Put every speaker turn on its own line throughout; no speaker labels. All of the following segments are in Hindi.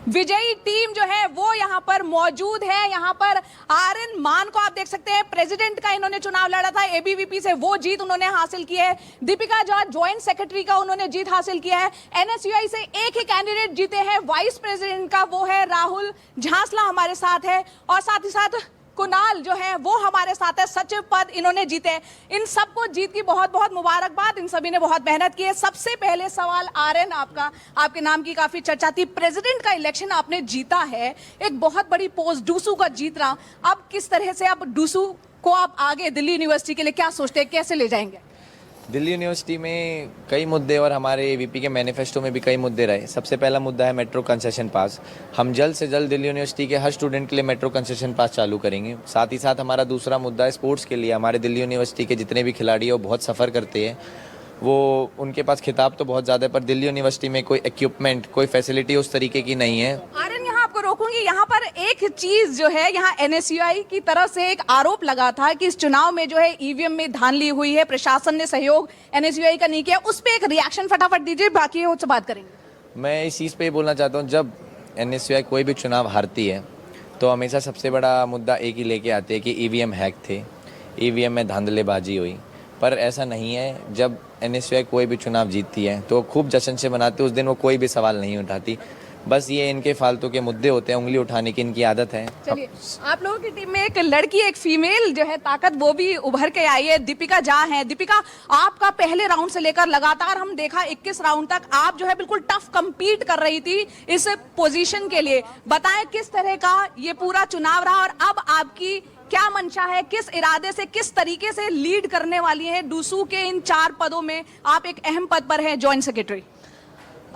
विजयी टीम जो है वो यहाँ पर मौजूद है। यहाँ पर आर्यन मान को आप देख सकते हैं, प्रेसिडेंट का इन्होंने चुनाव लड़ा था एबीवीपी से, वो जीत उन्होंने हासिल की है। दीपिका जॉर्ज ज्वाइंट सेक्रेटरी का उन्होंने जीत हासिल किया है। एनएसयूआई से एक ही कैंडिडेट जीते हैं वाइस प्रेसिडेंट का, वो है राहुल झांसला हमारे साथ है, और साथ ही साथ कुणाल जो है वो हमारे साथ है, सचिव पद इन्होंने जीते हैं। इन सबको जीत की बहुत बहुत मुबारकबाद, इन सभी ने बहुत मेहनत की है। सबसे पहले सवाल आर्यन, आपके नाम की काफी चर्चा थी, प्रेसिडेंट का इलेक्शन आपने जीता है, एक बहुत बड़ी पोस्ट डूसू का जीत रहा, अब किस तरह से अब डूसू को आप आगे दिल्ली यूनिवर्सिटी के लिए क्या सोचते हैं, कैसे ले जाएंगे?
दिल्ली यूनिवर्सिटी में कई मुद्दे और हमारे एबीपी के मैनिफेस्टो में भी कई मुद्दे रहे। सबसे पहला मुद्दा है मेट्रो कंसेशन पास। हम जल्द से जल्द दिल्ली यूनिवर्सिटी के हर स्टूडेंट के लिए मेट्रो कंसेशन पास चालू करेंगे। साथ ही साथ हमारा दूसरा मुद्दा है स्पोर्ट्स के लिए। हमारे दिल्ली यूनिवर्सिटी के जितने भी खिलाड़ी हैं वो बहुत सफ़र करते हैं, वो उनके पास खिताब तो बहुत ज़्यादा है, पर दिल्ली यूनिवर्सिटी में कोई इक्विपमेंट, कोई फैसिलिटी उस तरीके की नहीं है।
आर्यन, यहाँ आपको रोकूंगी, यहाँ पर एक चीज जो है, यहाँ एनएसयूआई की तरफ से एक आरोप लगा था कि इस चुनाव में जो है ईवीएम में धांधली हुई है, प्रशासन ने सहयोग एनएसयूआई का नहीं किया, उस पर एक रिएक्शन फटाफट दीजिए, बाकी उससे बात करेंगे।
मैं इस चीज़ पे बोलना चाहता हूँ, जब एनएसयूआई कोई भी चुनाव हारती है तो हमेशा सबसे बड़ा मुद्दा एक ही लेके आते हैं कि ईवीएम हैक थे, ईवीएम में धांधलेबाजी हुई, पर ऐसा नहीं है। जब एनएसयूआई कोई भी चुनाव जीतती है तो खूब जश्न से मनाते, उस दिन वो कोई भी सवाल नहीं उठाती, बस ये इनके फालतू के मुद्दे होते हैं, उंगली उठाने की इनकी आदत है।
चलिए, आप लोगों की टीम में एक लड़की, एक फीमेल जो है ताकत, वो भी उभर के आई है, दीपिका झा है। दीपिका, आपका पहले राउंड से लेकर लगातार हम देखा 21 राउंड तक आप जो है बिल्कुल टफ compete कर रही थी इस पोजीशन के लिए। बताएं किस तरह का ये पूरा चुनाव रहा और अब आपकी क्या मंशा है, किस इरादे से, किस तरीके से लीड करने वाली है डूसू के इन 4 पदों में? आप एक अहम पद पर हैं, ज्वाइंट सेक्रेटरी।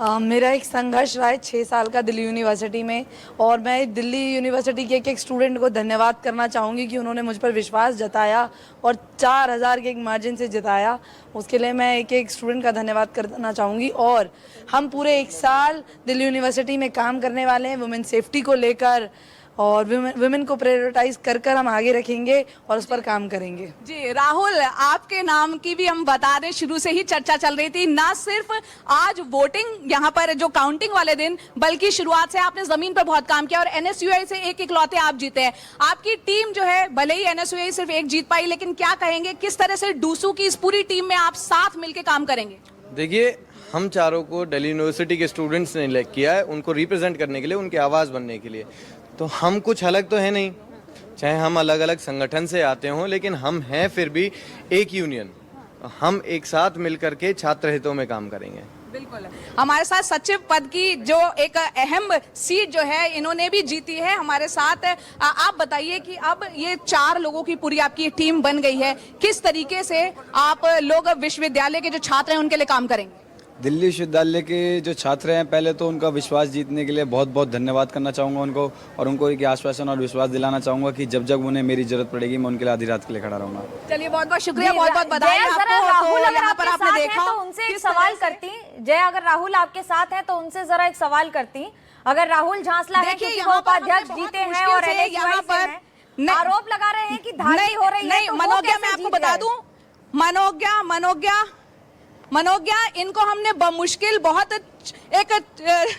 मेरा एक संघर्ष रहा है 6 साल का दिल्ली यूनिवर्सिटी में, और मैं दिल्ली यूनिवर्सिटी के एक स्टूडेंट को धन्यवाद करना चाहूँगी कि उन्होंने मुझ पर विश्वास जताया और 4000 के एक मार्जिन से जिताया। उसके लिए मैं एक स्टूडेंट का धन्यवाद करना चाहूँगी। और हम पूरे 1 साल दिल्ली यूनिवर्सिटी में काम करने वाले हैं वुमेन सेफ्टी को लेकर, और वुमेन को प्रायोरिटाइज कर हम आगे रखेंगे और उस पर काम करेंगे।
जी राहुल, आपके नाम की भी हम बता दें, शुरू से ही चर्चा चल रही थी, ना सिर्फ आज वोटिंग यहाँ पर जो काउंटिंग वाले दिन, बल्कि शुरुआत से आपने जमीन पर बहुत काम किया और एनएसयूआई से एक इकलौते आप जीते हैं। आपकी टीम जो है, भले ही एनएसयूआई सिर्फ एक जीत पाई, लेकिन क्या कहेंगे, किस तरह से डूसू की इस पूरी टीम में आप साथ मिलकर काम करेंगे?
देखिए, हम चारों को दिल्ली यूनिवर्सिटी के स्टूडेंट्स ने इलेक्ट किया है, उनको रिप्रेजेंट करने के लिए, उनकी आवाज़ बनने के लिए। तो हम कुछ अलग तो है नहीं, चाहे हम अलग अलग संगठन से आते हों, लेकिन हम हैं फिर भी एक यूनियन। हम एक साथ मिलकर के छात्र हितों में काम करेंगे।
बिल्कुल, हमारे साथ सचिव पद की जो एक अहम सीट जो है इन्होंने भी जीती है हमारे साथ। आप बताइए कि अब ये 4 लोगों की पूरी आपकी टीम बन गई है, किस तरीके से आप लोग विश्वविद्यालय के जो छात्र हैं उनके लिए काम करेंगे?
दिल्ली विश्वविद्यालय के जो छात्र हैं, पहले तो उनका विश्वास जीतने के लिए बहुत बहुत धन्यवाद करना चाहूँगा उनको, और उनको एक आश्वासन और विश्वास दिलाना चाहूँगा कि जब जब उन्हें मेरी जरूरत पड़ेगी मैं उनके लिए आधी रात के लिए खड़ा रहूँगा।
चलिए, बहुत बहुत शुक्रिया, बहुत बहुत बधाई आपको।
राहुल, अगर
यहाँ पर
आपके
आपने
साथ
देखा
हैं तो उनसे एक सवाल करती। जय, अगर राहुल आपके साथ हैं तो उनसे जरा एक सवाल करती। अगर राहुल झांसला है, क्योंकि वो उपाध्यक्ष जीते हैं और यहाँ पर आरोप लगा रहे हैं कि धांधली हो रही है, तो
मनोज्ञा, मैं आपको बता दूं, मनोज्ञा, इनको हमने बमुश्किल बहुत एक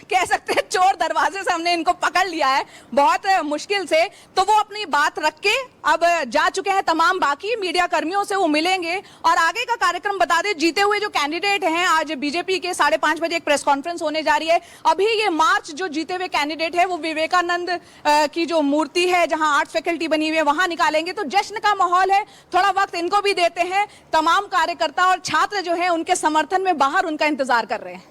कह सकते हैं चोर दरवाजे से हमने इनको पकड़ लिया है, बहुत मुश्किल से। तो वो अपनी बात रख के अब जा चुके हैं, तमाम बाकी मीडिया कर्मियों से वो मिलेंगे और आगे का कार्यक्रम बता दें। जीते हुए जो कैंडिडेट हैं, आज बीजेपी के 5:30 बजे एक प्रेस कॉन्फ्रेंस होने जा रही है। अभी ये मार्च जो जीते हुए कैंडिडेट है वो विवेकानंद की जो मूर्ति है जहां आर्ट फैकल्टी बनी हुई है वहां निकालेंगे। तो जश्न का माहौल है, थोड़ा वक्त इनको भी देते हैं। तमाम कार्यकर्ता और छात्र जो है उनके समर्थन में बाहर उनका इंतजार कर रहे हैं।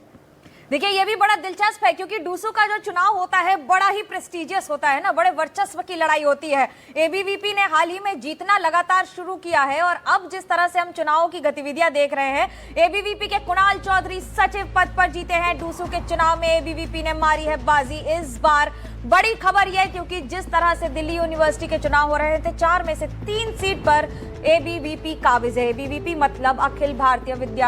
देखिए, ये भी बड़ा दिलचस्प है क्योंकि डूसू का जो चुनाव होता है बड़ा ही प्रेस्टिजियस होता है ना, बड़े वर्चस्व की लड़ाई होती है। एबीवीपी ने हाल ही में जीतना लगातार शुरू किया है और अब जिस तरह से हम चुनावों की गतिविधियां देख रहे हैं, एबीवीपी के कुणाल चौधरी सचिव पद पर जीते हैं। डूसू के चुनाव में एबीवीपी ने मारी है बाजी इस बार। बड़ी खबर यह, क्योंकि जिस तरह से दिल्ली यूनिवर्सिटी के चुनाव हो रहे थे, 4 में से 3 सीट पर एबीवीपी काबिज है। एबीवीपी मतलब अखिल भारतीय विद्यार्थी